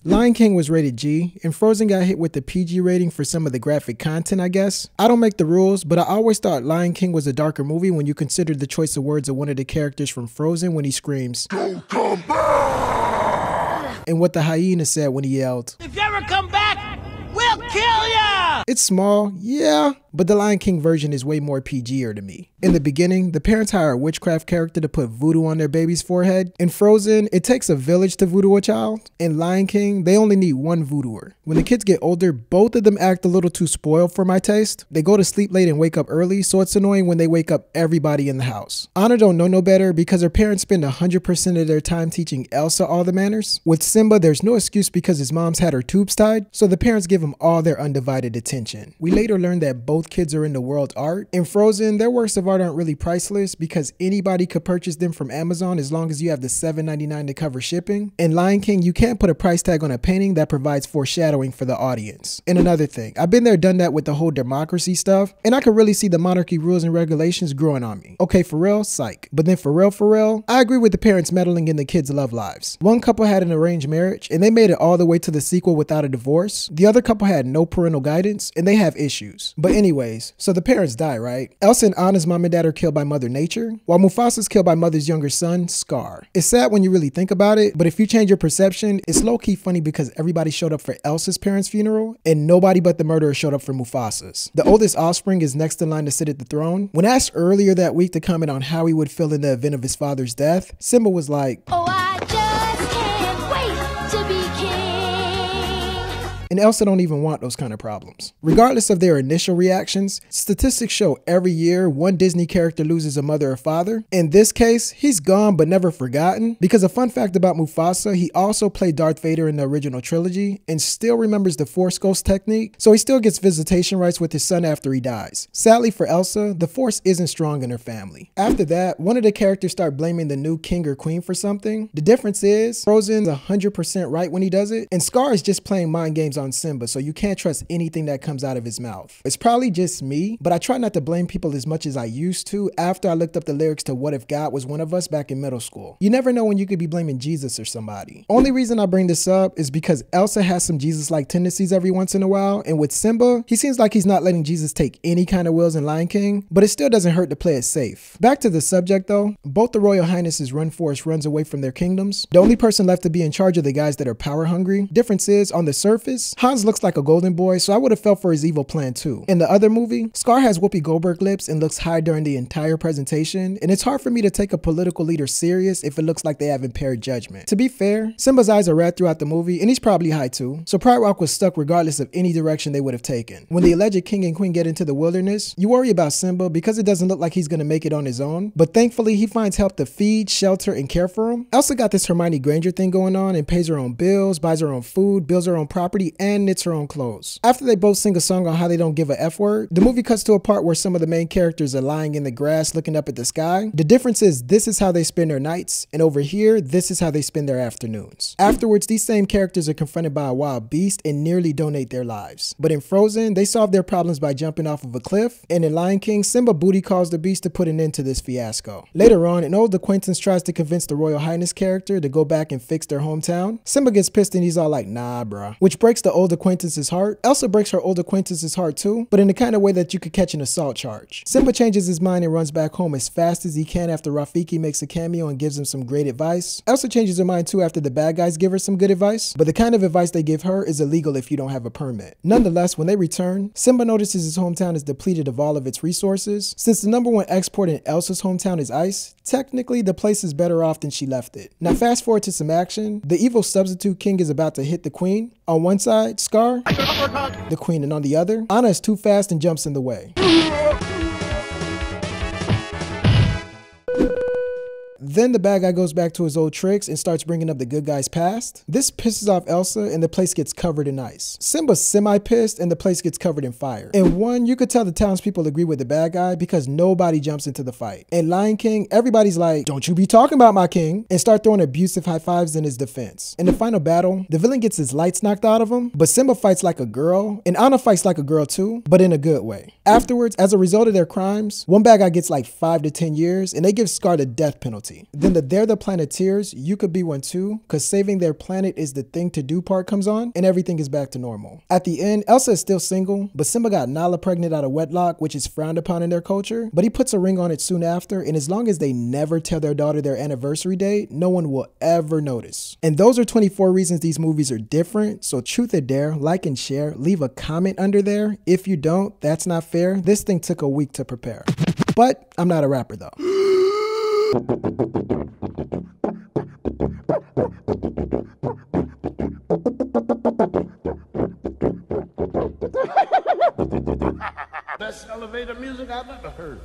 Lion King was rated G, and Frozen got hit with the PG rating for some of the graphic content, I guess. I don't make the rules, but I always thought Lion King was a darker movie when you considered the choice of words of one of the characters from Frozen when he screams, "Don't come back!" and what the hyena said when he yelled, "If you ever come back, we'll kill ya!" It's small, yeah, but the Lion King version is way more PG'er to me. In the beginning, the parents hire a witchcraft character to put voodoo on their baby's forehead. In Frozen, it takes a village to voodoo a child. In Lion King, they only need one voodooer. When the kids get older, both of them act a little too spoiled for my taste. They go to sleep late and wake up early, so it's annoying when they wake up everybody in the house. Anna don't know no better because her parents spend 100% of their time teaching Elsa all the manners. With Simba, there's no excuse because his mom's had her tubes tied, so the parents give him all their undivided attention. We later learn that both kids are into world art. In Frozen, their works of art aren't really priceless because anybody could purchase them from Amazon as long as you have the $7.99 to cover shipping. In Lion King, you can't put a price tag on a painting that provides foreshadowing for the audience. And another thing, I've been there, done that with the whole democracy stuff, and I could really see the monarchy rules and regulations growing on me. Okay, for real, psych. But then for real, I agree with the parents meddling in the kids' love lives. One couple had an arranged marriage, and they made it all the way to the sequel without a divorce. The other couple had no parental guidance, and they have issues. But anyways, so the parents die, right? Elsa and Anna's mom and dad are killed by Mother Nature, while Mufasa's killed by Mother's younger son, Skaar. It's sad when you really think about it, but if you change your perception, it's low-key funny because everybody showed up for Elsa's parents' funeral, and nobody but the murderer showed up for Mufasa's. The oldest offspring is next in line to sit at the throne. When asked earlier that week to comment on how he would feel in the event of his father's death, Simba was like, "Oh, I just can't wait to be king." And Elsa don't even want those kind of problems. Regardless of their initial reactions, statistics show every year one Disney character loses a mother or father. In this case, he's gone but never forgotten, because a fun fact about Mufasa, he also played Darth Vader in the original trilogy and still remembers the Force Ghost technique, so he still gets visitation rights with his son after he dies. Sadly for Elsa, the Force isn't strong in her family. After that, one of the characters start blaming the new king or queen for something. The difference is, Frozen's 100% right when he does it, and Skaar is just playing mind games on Simba, so you can't trust anything that comes out of his mouth. It's probably just me, but I try not to blame people as much as I used to after I looked up the lyrics to What If God Was One of Us back in middle school. You never know when you could be blaming Jesus or somebody. Only reason I bring this up is because Elsa has some Jesus-like tendencies every once in a while, and with Simba, he seems like he's not letting Jesus take any kind of wills in Lion King, but it still doesn't hurt to play it safe. Back to the subject though, both the Royal Highnesses run forest runs away from their kingdoms. The only person left to be in charge are the guys that are power hungry. Difference is, on the surface, Hans looks like a golden boy, so I would have felt for his evil plan too. In the other movie, Skaar has Whoopi Goldberg lips and looks high during the entire presentation, and it's hard for me to take a political leader serious if it looks like they have impaired judgment. To be fair, Simba's eyes are red throughout the movie, and he's probably high too, so Pride Rock was stuck regardless of any direction they would have taken. When the alleged king and queen get into the wilderness, you worry about Simba because it doesn't look like he's gonna make it on his own, but thankfully he finds help to feed, shelter, and care for him. Elsa got this Hermione Granger thing going on and pays her own bills, buys her own food, builds her own property, and knits her own clothes. After they both sing a song on how they don't give a F word, the movie cuts to a part where some of the main characters are lying in the grass looking up at the sky. The difference is this is how they spend their nights, and over here, this is how they spend their afternoons. Afterwards, these same characters are confronted by a wild beast and nearly donate their lives. But in Frozen, they solve their problems by jumping off of a cliff, and in Lion King, Simba booty calls the beast to put an end to this fiasco. Later on, an old acquaintance tries to convince the Royal Highness character to go back and fix their hometown. Simba gets pissed and he's all like, "Nah, bruh," which breaks the old acquaintance's heart. Elsa breaks her old acquaintance's heart too, but in the kind of way that you could catch an assault charge. Simba changes his mind and runs back home as fast as he can after Rafiki makes a cameo and gives him some great advice. Elsa changes her mind too after the bad guys give her some good advice, but the kind of advice they give her is illegal if you don't have a permit. Nonetheless, when they return, Simba notices his hometown is depleted of all of its resources. Since the #1 export in Elsa's hometown is ice, technically the place is better off than she left it. Now fast forward to some action. The evil substitute king is about to hit the queen. On one side, Skaar, the queen, and on the other, Anna is too fast and jumps in the way. Then the bad guy goes back to his old tricks and starts bringing up the good guy's past. This pisses off Elsa and the place gets covered in ice. Simba's semi-pissed and the place gets covered in fire. In one, you could tell the townspeople agree with the bad guy because nobody jumps into the fight. In Lion King, everybody's like, "Don't you be talking about my king," and start throwing abusive high fives in his defense. In the final battle, the villain gets his lights knocked out of him, but Simba fights like a girl, and Anna fights like a girl too, but in a good way. Afterwards, as a result of their crimes, one bad guy gets like 5 to 10 years, and they give Skaar the death penalty. royalty. Then the They're the Planeteers, you could be one too, cause saving their planet is the thing to do part comes on, and everything is back to normal. At the end, Elsa is still single, but Simba got Nala pregnant out of wedlock, which is frowned upon in their culture, but he puts a ring on it soon after, and as long as they never tell their daughter their anniversary date, no one will ever notice. And those are 24 reasons these movies are different, so truth or dare, like and share, leave a comment under there. If you don't, that's not fair. This thing took a week to prepare. But I'm not a rapper though. Best elevator music I've ever heard.